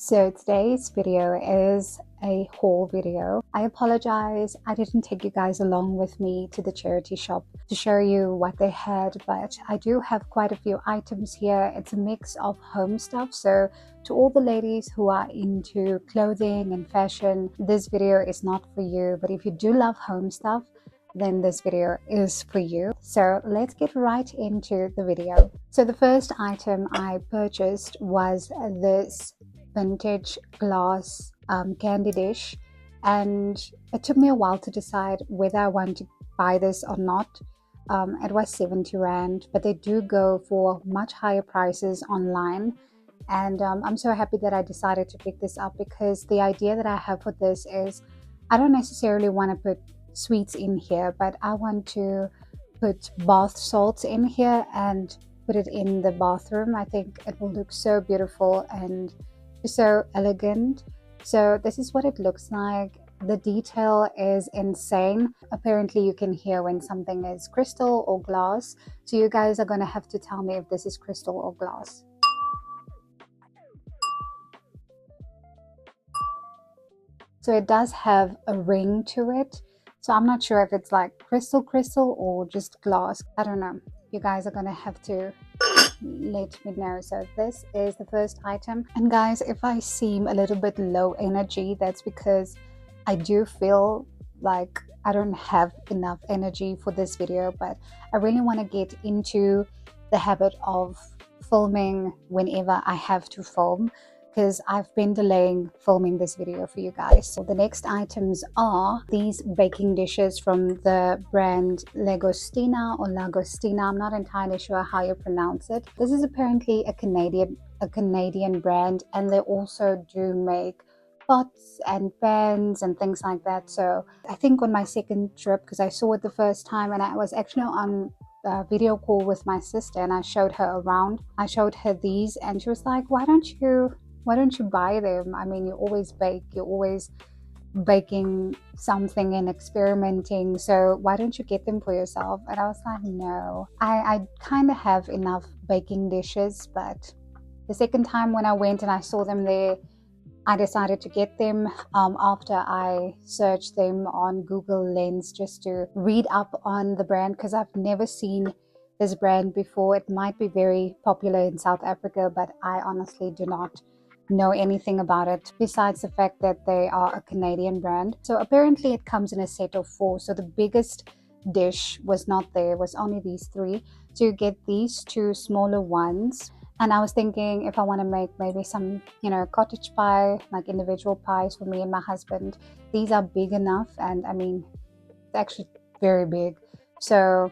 So today's video is a haul video. I apologize, I didn't take you guys along with me to the charity shop to show you what they had, but I do have quite a few items here. It's a mix of home stuff, so to all the ladies who are into clothing and fashion, this video is not for you. But if you do love home stuff, then this video is for you. So let's get right into the video. So the first item I purchased was this vintage glass candy dish, and it took me a while to decide whether I want to buy this or not. It was 70 rand, but they do go for much higher prices online, and I'm so happy that I decided to pick this up, because the idea that I have for this is I don't necessarily want to put sweets in here, but I want to put bath salts in here and put it in the bathroom. I think it will look so beautiful and so elegant. So this is what it looks like. The detail is insane. Apparently you can hear when something is crystal or glass, so you guys are going to have to tell me if this is crystal or glass. So it does have a ring to it, so I'm not sure if it's like crystal or just glass. I don't know. You guys are gonna have to let me know. So this is the first item, and guys, if I seem a little bit low energy, that's because I do feel like I don't have enough energy for this video, but I really want to get into the habit of filming whenever I have to film, because I've been delaying filming this video for you guys. So the next items are these baking dishes from the brand Lagostina or Lagostina. I'm not entirely sure how you pronounce it. This is apparently a Canadian brand, and they also do make pots and pans and things like that. So I think on my second trip, because I saw it the first time and I was actually on a video call with my sister and I showed her around. I showed her these and she was like, why don't you buy them? I mean, you always bake, you're always baking something and experimenting, so why don't you get them for yourself? And I was like, no, I kind of have enough baking dishes. But the second time when I went and I saw them there, I decided to get them after I searched them on Google Lens just to read up on the brand, because I've never seen this brand before. It might be very popular in South Africa, but I honestly do not know anything about it besides the fact that they are a Canadian brand. So apparently it comes in a set of 4. So the biggest dish was not there, it was only these 3. So you get these 2 smaller ones. And I was thinking, if I want to make maybe some, cottage pie, like individual pies for me and my husband, these are big enough. And I mean, it's actually very big. So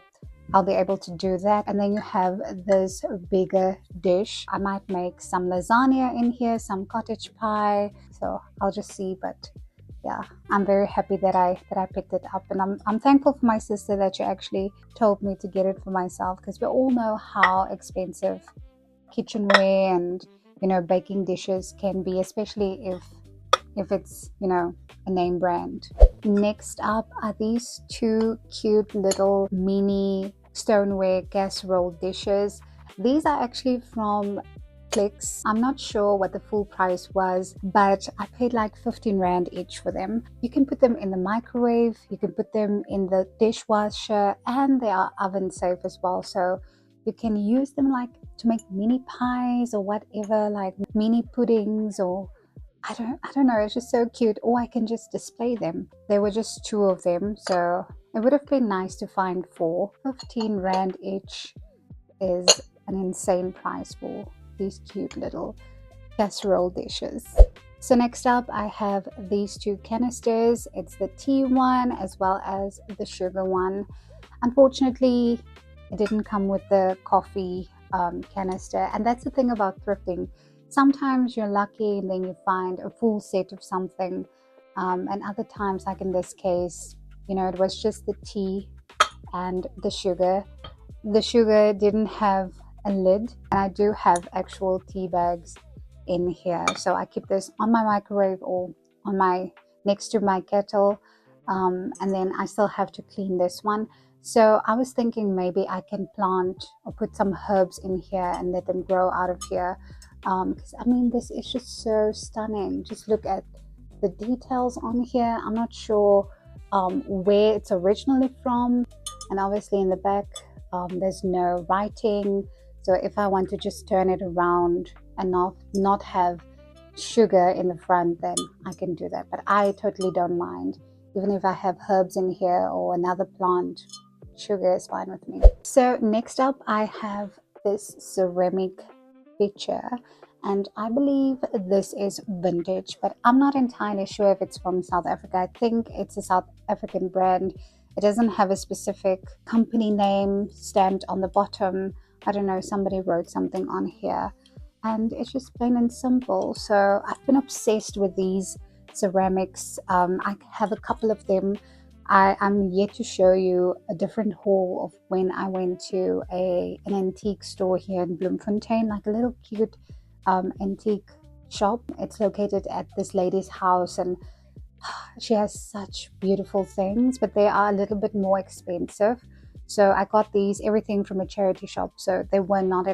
I'll be able to do that. And then you have this bigger dish. I might make some lasagna in here, some cottage pie. So I'll just see. But yeah, I'm very happy that I picked it up, and I'm thankful for my sister that she actually told me to get it for myself, because we all know how expensive kitchenware and baking dishes can be, especially if it's a name brand. Next up are these 2 cute little mini stoneware casserole dishes. These are actually from Clicks. I'm not sure what the full price was, but I paid like 15 rand each for them. You can put them in the microwave, you can put them in the dishwasher, and they are oven safe as well. So you can use them like to make mini pies or whatever, like mini puddings, or I don't know, it's just so cute. Or I can just display them. There were just 2 of them, so it would have been nice to find 4. 15 rand each is an insane price for these cute little casserole dishes. So next up I have these 2 canisters. It's the tea one as well as the sugar one. Unfortunately, it didn't come with the coffee canister, and that's the thing about thrifting. Sometimes you're lucky and then you find a full set of something, and other times, like in this case, it was just the tea and the sugar. The sugar didn't have a lid, and I do have actual tea bags in here, so I keep this on my microwave or on my next to my kettle, and then I still have to clean this one. So I was thinking maybe I can plant or put some herbs in here and let them grow out of here. because I mean, this is just so stunning. Just look at the details on here. I'm not sure where it's originally from, and obviously in the back there's no writing, so if I want to just turn it around and not have sugar in the front, then I can do that. But I totally don't mind, even if I have herbs in here or another plant. Sugar is fine with me. So next up I have this ceramic pitcher, and I believe this is vintage, but I'm not entirely sure if it's from South Africa. I think it's a South African brand. It doesn't have a specific company name stamped on the bottom. I don't know, somebody wrote something on here, and it's just plain and simple. So I've been obsessed with these ceramics. I have a couple of them. I'm yet to show you a different haul of when I went to an antique store here in Bloemfontein, like a little cute antique shop. It's located at this lady's house, and she has such beautiful things, but they are a little bit more expensive. So I got these, everything from a charity shop, so they were not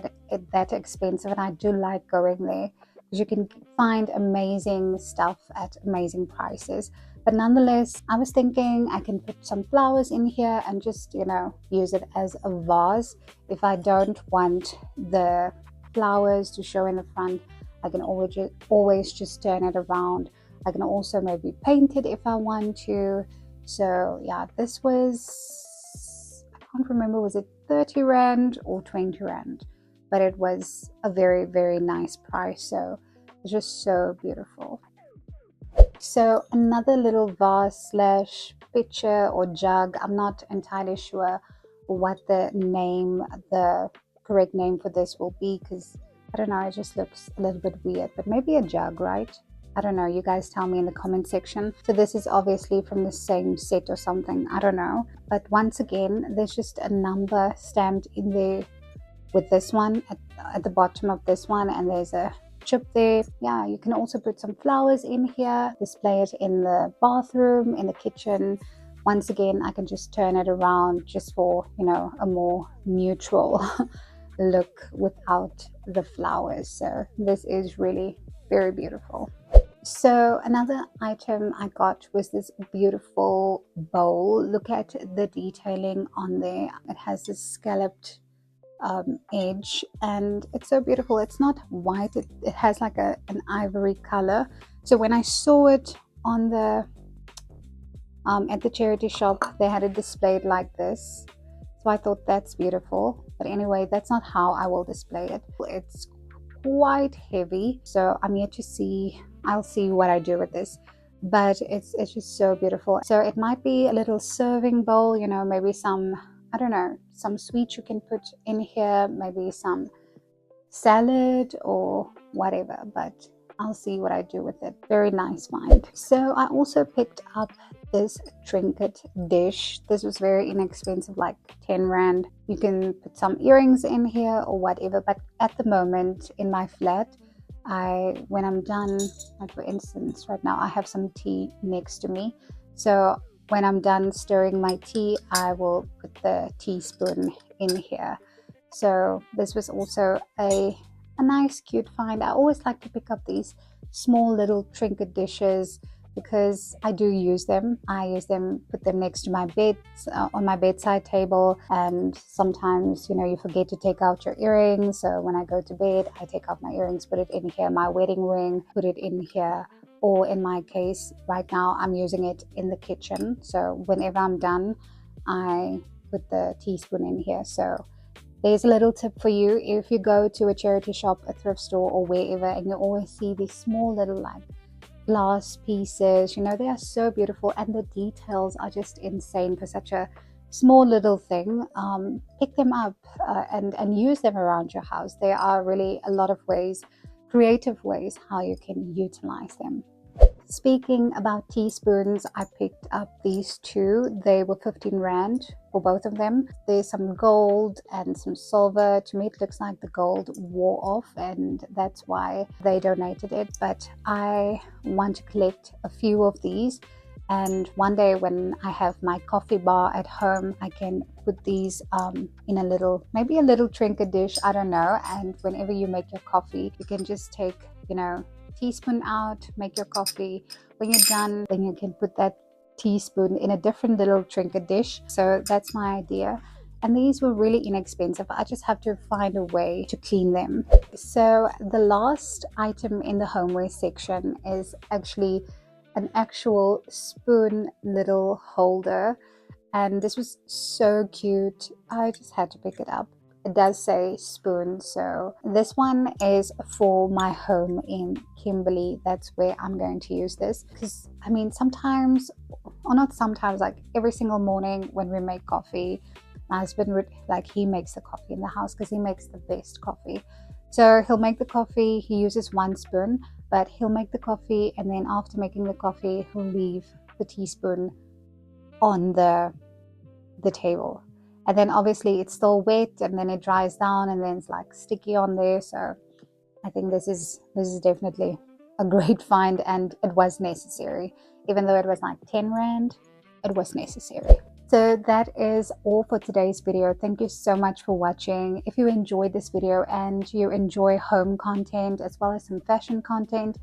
that expensive, and I do like going there because you can find amazing stuff at amazing prices. But nonetheless, I was thinking I can put some flowers in here and just, you know, use it as a vase. If I don't want the flowers to show in the front, I can always just turn it around. I can also maybe paint it if I want to. So yeah, this was, I can't remember, was it 30 Rand or 20 Rand? But it was a very, very nice price. So it's just so beautiful. So another little vase slash pitcher or jug, I'm not entirely sure what the correct name for this will be, because I don't know, it just looks a little bit weird, but maybe a jug, right? I don't know, you guys tell me in the comment section. So this is obviously from the same set or something, I don't know. But once again, there's just a number stamped in there with this one at the bottom of this one, and there's a chip there. Yeah, you can also put some flowers in here, display it in the bathroom, in the kitchen. Once again, I can just turn it around just for, you know, a more neutral look without the flowers. So this is really very beautiful. So another item I got was this beautiful bowl. Look at the detailing on there. It has this scalloped edge, and it's so beautiful. It's not white, it has like an ivory color. So when I saw it on the at the charity shop, they had it displayed like this, so I thought that's beautiful. But anyway, that's not how I will display it. It's quite heavy, so I'm yet to see. I'll see what I do with this, but it's just so beautiful. So it might be a little serving bowl, you know, maybe some, I don't know, some sweets you can put in here, maybe some salad or whatever, but I'll see what I do with it. Very nice find. So I also picked up this trinket dish. This was very inexpensive, like 10 Rand. You can put some earrings in here or whatever, but at the moment in my flat, when I'm done, like for instance, right now I have some tea next to me. So when I'm done stirring my tea, I will put the teaspoon in here. So this was also a nice cute find. I always like to pick up these small little trinket dishes because I do use them. I use them, put them next to my bed, on my bedside table, and sometimes, you know, you forget to take out your earrings. So when I go to bed, I take out my earrings, put it in here, my wedding ring, put it in here. Or in my case, right now, I'm using it in the kitchen. So whenever I'm done, I put the teaspoon in here. So there's a little tip for you. If you go to a charity shop, a thrift store, or wherever, and you always see these small little like glass pieces, you know, they are so beautiful, and the details are just insane for such a small little thing. Pick them up and use them around your house. There are really a lot of ways, creative ways, how you can utilize them. Speaking about teaspoons, I picked up these two. They were 15 Rand for both of them. There's some gold and some silver. To me, it looks like the gold wore off, and that's why they donated it. But I want to collect a few of these, And one day when I have my coffee bar at home, I can put these in a little, maybe a little trinket dish, I don't know. And whenever you make your coffee, you can just take, you know, teaspoon out, make your coffee. When you're done, then you can put that teaspoon in a different little trinket dish. So that's my idea. And these were really inexpensive. I just have to find a way to clean them. So the last item in the homeware section is actually an actual spoon little holder, and this was so cute. I just had to pick it up. It does say spoon, so this one is for my home in Kimberley. That's where I'm going to use this, because I mean, sometimes, or not sometimes, like every single morning when we make coffee, my husband, like, he makes the coffee in the house because he makes the best coffee. So he'll make the coffee, he uses one spoon, but he'll make the coffee, and then after making the coffee, he'll leave the teaspoon on the table. And then obviously it's still wet, and then it dries down, and then it's like sticky on there. So I think this is definitely a great find, and it was necessary. Even though it was like 10 rand, it was necessary. So that is all for today's video. Thank you so much for watching. If you enjoyed this video and you enjoy home content as well as some fashion content,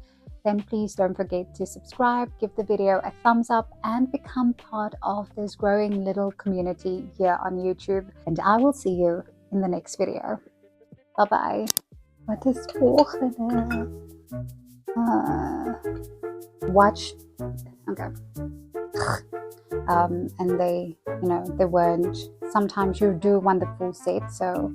then please don't forget to subscribe, give the video a thumbs up, and become part of this growing little community here on YouTube. And I will see you in the next video. Bye-bye. What is volgende? Watch. Okay. And they, you know, they weren't, sometimes you do want the full set, so